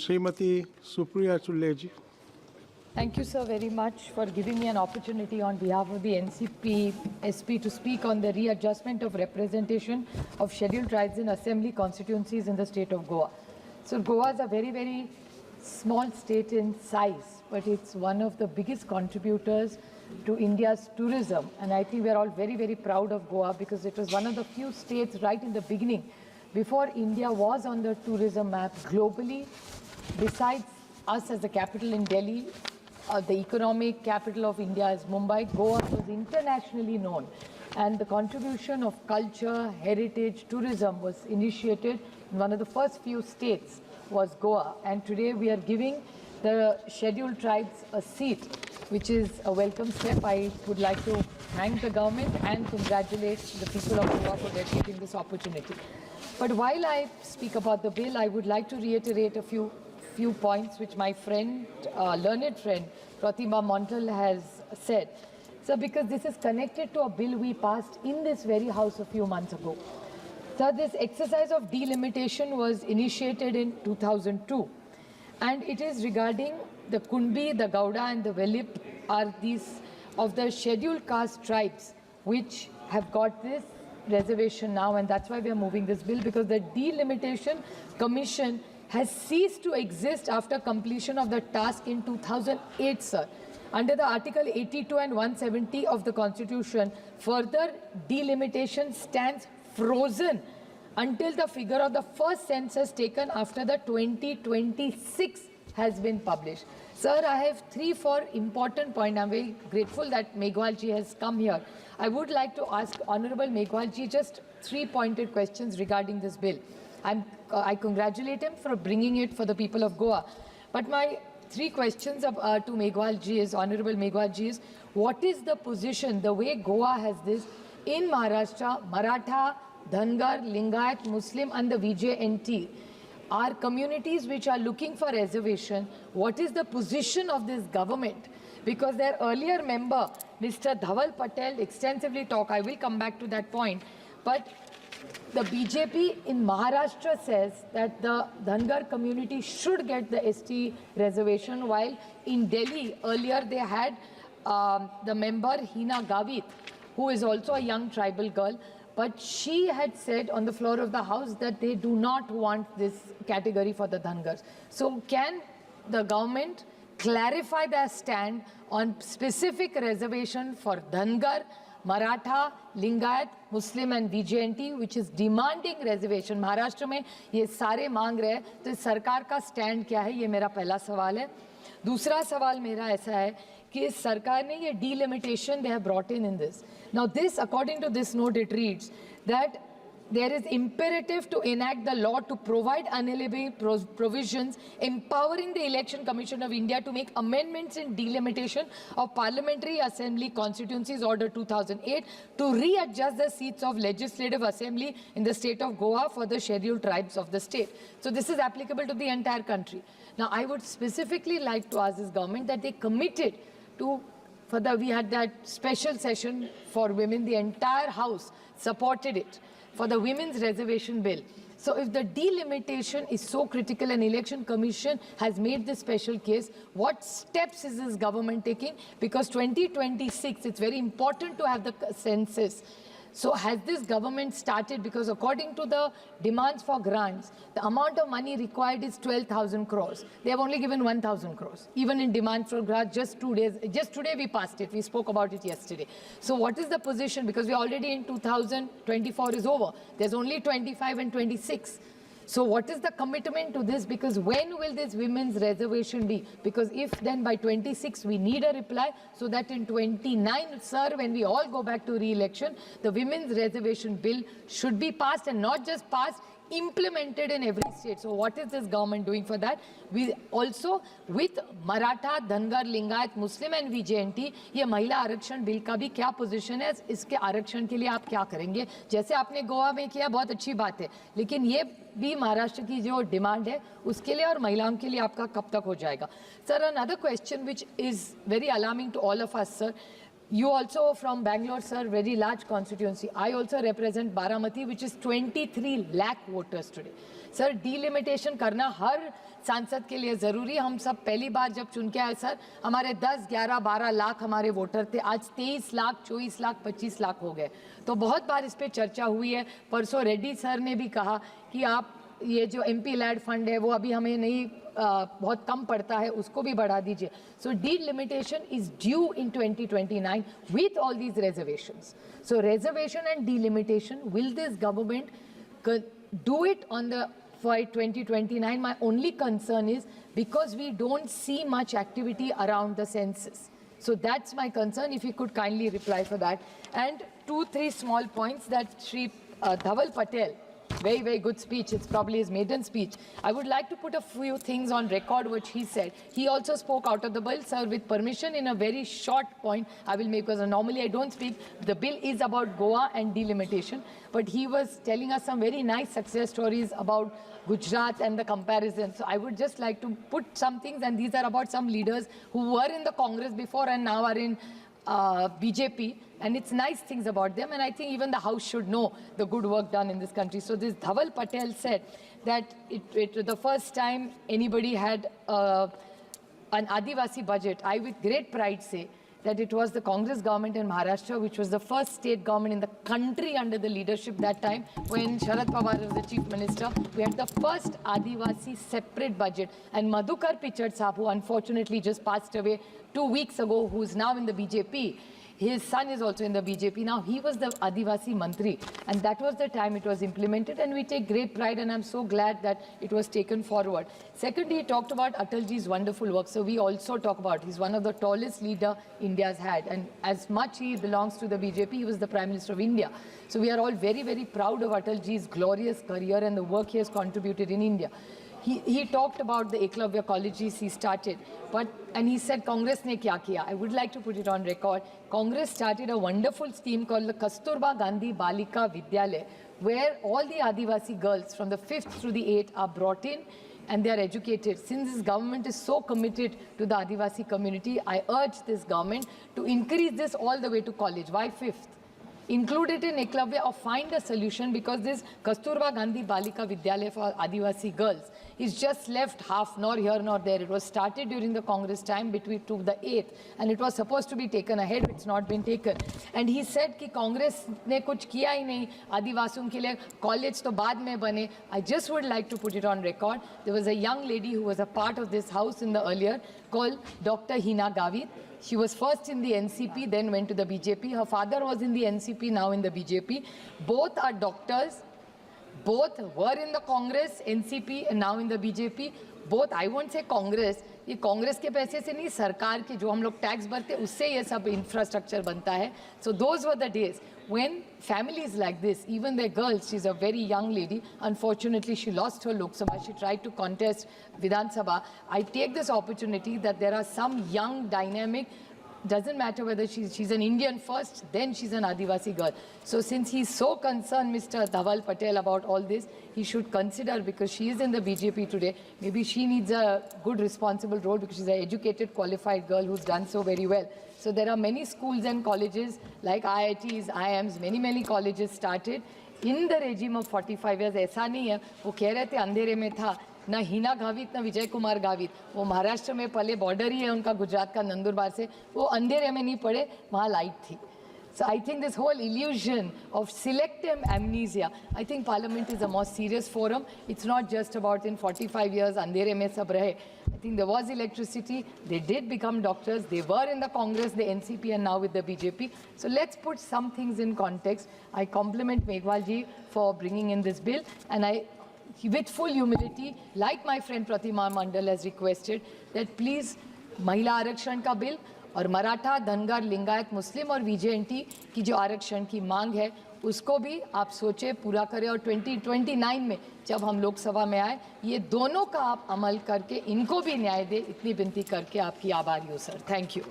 Srimati Supriya Chulleji. Thank you, sir, very much for giving me an opportunity on behalf of the NCP SP to speak on the readjustment of representation of scheduled tribes in assembly constituencies in the state of Goa. So Goa is a very, very small state in size, but it's one of the biggest contributors to India's tourism. And I think we're all very, very proud of Goa because it was one of the few states right in the beginning, before India was on the tourism map globally, besides us as the capital in Delhi. The economic capital of India is Mumbai. Goa was internationally known, and the contribution of culture, heritage, tourism was initiated in one of the first few states was Goa, and today we are giving the scheduled tribes a seat, which is a welcome step. I would like to thank the government and congratulate the people of Goa for getting this opportunity. But while I speak about the bill, I would like to reiterate a few points which my friend, learned friend, Pratima Montal has said. So because this is connected to a bill we passed in this very house a few months ago. So this exercise of delimitation was initiated in 2002. And it is regarding the Kunbi, the Gauda and the Velip are these of the scheduled caste tribes which have got this reservation now, and that's why we are moving this bill, because the delimitation commission has ceased to exist after completion of the task in 2008, sir. Under the Article 82 and 170 of the Constitution, further delimitation stands frozen until the figure of the first census taken after the 2026 has been published. Sir, I have 3-4 important points. I'm very grateful that Meghwal ji has come here. I would like to ask Honorable Meghwal ji just 3 pointed questions regarding this bill. I congratulate him for bringing it for the people of Goa. But my 3 questions to Meghwal ji is, Honorable Meghwal ji, is what is the position, the way Goa has this, in Maharashtra, Maratha, Dhangar, Lingayat, Muslim and the VJNT are communities which are looking for reservation. What is the position of this government? Because their earlier member, Mr. Dhaval Patel, extensively talked. I will come back to that point. But the BJP in Maharashtra says that the Dhangar community should get the ST reservation, while in Delhi earlier they had the member Hina Gavit, who is also a young tribal girl, but she had said on the floor of the house that they do not want this category for the Dhangars. So can the government clarify their stand on specific reservation for Dhangar, Maratha, Lingayat, Muslim and VJNT, which is demanding reservation? Maharashtra में ये सारे मांग रहे हैं, तो सरकार का stand क्या है, ये मेरा पहला सवाल है. दूसरा सवाल मेरा ऐसा है कि सरकार ने ये delimitation they have brought in this. Now this, according to this note, it reads that there is imperative to enact the law to provide unalienable provisions empowering the Election Commission of India to make amendments in delimitation of Parliamentary Assembly Constituencies Order 2008 to readjust the seats of Legislative Assembly in the state of Goa for the scheduled tribes of the state. So this is applicable to the entire country. Now I would specifically like to ask this government that they committed to, we had that special session for women, the entire house supported it, for the women's reservation bill. So if the delimitation is so critical and Election Commission has made this special case, what steps is this government taking? Because 2026, it's very important to have the census. So has this government started, because according to the demands for grants, the amount of money required is 12,000 crores. They have only given 1,000 crores. Even in demand for grants, just today we passed it. We spoke about it yesterday. So what is the position? Because we already in 2024 is over. There's only 25 and 26. So what is the commitment to this? Because when will this women's reservation be? Because if then by 26 we need a reply, so that in 29, sir, when we all go back to re-election, the women's reservation bill should be passed, and not just passed, implemented in every state. So what is this government doing for that? We also, with Maratha, Dhangar, Lingayat, Muslim and VJNT, ये महिला आरक्षण bill का भी क्या position है, इसके आरक्षण के लिए आप क्या करेंगे? जैसे आपने गोवा में किया, बहुत अच्छी बात है, लेकिन ये भी महाराष्ट्र की जो डिमांड है उसके लिए और महिलाओं के लिए आपका कब तक हो जाएगा? Sir, another question which is very alarming to all of us, sir. You also from Bangalore, sir, very large constituency. I also represent Baramati, which is 23 lakh voters today. Sir delimitation करना हर सांसद के लिए ज़रूरी। हम सब पहली बार जब चुन के आए सर, हमारे 10, 11, 12 लाख हमारे वोटर थे, आज 23 लाख, 24 लाख, 25 लाख हो गए। तो बहुत बार इस पर चर्चा हुई है। परसों रेड्डी सर ने भी कहा कि आप ये जो MP लैड फंड है वो अभी हमें नहीं बहुत कम पड़ता है, उसको भी बढ़ा दीजिए। So delimitation is due in 2029 with all these reservations. So reservation and delimitation, will this government do it on the for 2029? My only concern is because we don't see much activity around the census. So that's my concern, if you could kindly reply for that. And 2-3 small points that Shri Dhaval Patel, very, very good speech. It's probably his maiden speech. I would like to put a few things on record which he said. He also spoke out of the bill, sir, with permission, in a very short point I will make, because normally I don't speak. The bill is about Goa and delimitation, but he was telling us some very nice success stories about Gujarat and the comparison. So I would just like to put some things, and these are about some leaders who were in the Congress before and now are in BJP, and it's nice things about them, and I think even the House should know the good work done in this country. So this Dhaval Patel said that the first time anybody had an Adivasi budget, I with great pride say that it was the Congress government in Maharashtra, which was the first state government in the country under the leadership that time, when Sharad Pawar was the chief minister. We had the first Adivasi separate budget. And Madhukar Pichard Saab, who unfortunately just passed away 2 weeks ago, who's now in the BJP, his son is also in the BJP now. He was the Adivasi Mantri, and that was the time it was implemented, and we take great pride, and I'm so glad that it was taken forward. Secondly, he talked about Atalji's wonderful work, so we also talk about, he's one of the tallest leader India's had, and as much he belongs to the BJP, he was the Prime Minister of India. So we are all very, very proud of Atalji's glorious career and the work he has contributed in India. He talked about the Eklavya colleges he started, and he said Congress ne kya kiya. I would like to put it on record. Congress started a wonderful scheme called the Kasturba Gandhi Balika Vidyalaya, where all the Adivasi girls from the 5th through the 8th are brought in and they are educated. Since this government is so committed to the Adivasi community, I urge this government to increase this all the way to college. Why 5th? Include it in Eklavya or find a solution, because this Kasturba Gandhi Balika Vidyalaya for Adivasi girls is just left half, nor here nor there. It was started during the Congress time between to the 8th, and it was supposed to be taken ahead. It's not been taken. And he said कि Congress ने कुछ किया ही नहीं आदिवासियों के लिए, college तो बाद में बने. I just would like to put it on record. There was a young lady who was a part of this house in the earlier called Dr. Hina Gavit. She was first in the NCP, then went to the BJP. Her father was in the NCP, now in the BJP. Both are doctors. Both were in the Congress, NCP, and now in the BJP. Both, I won't say Congress. ये कांग्रेस के पैसे से नहीं, सरकार के जो हम लोग टैक्स भरते उससे ये सब इंफ्रास्ट्रक्चर बनता है. So those were the days when families like this, even their girls, she's a very young lady, unfortunately she lost her Lok Sabha, she tried to contest Vidhan Sabha. I take this opportunity that there are some young, dynamic, doesn't matter whether she's an Indian first, then she's an Adivasi girl. So since he's so concerned, Mr. Dhaval Patel, about all this, he should consider, because she is in the BJP today, maybe she needs a good responsible role, because she's an educated, qualified girl who's done so very well. So there are many schools and colleges like IITs, IIMs, many colleges started in the regime of 45 years. ऐसा नहीं है वो कह रहे थे अंधेरे में था, ना हिना गावित ना विजय कुमार गावित, वो महाराष्ट्र में पले बॉर्डर ही है उनका गुजरात का नंदुरबार से, वो अंधेरे में नहीं पड़े, वहाँ लाइट थी. So I think this whole illusion of selective amnesia, I think Parliament is a more serious forum. It's not just about in 45 years अंधेरे में सब रहे. I think there was electricity, they did become doctors, they were in the Congress, the NCP, and now with the BJP. So let's put some things in context. I compliment Meghwal ji for bringing in this bill, and I, with full humility, like my friend Pratima Mandal has requested, that please महिला आरक्षण का bill और मराठा, धनगर, लिंगायत, मुस्लिम और VJNT की जो आरक्षण की मांग है उसको भी आप सोचे पूरा करें, और 2029 में जब हम लोकसभा में आए ये दोनों का आप अमल करके इनको भी न्याय दे, इतनी विनती करके आपकी आभारी हूँ सर. Thank you.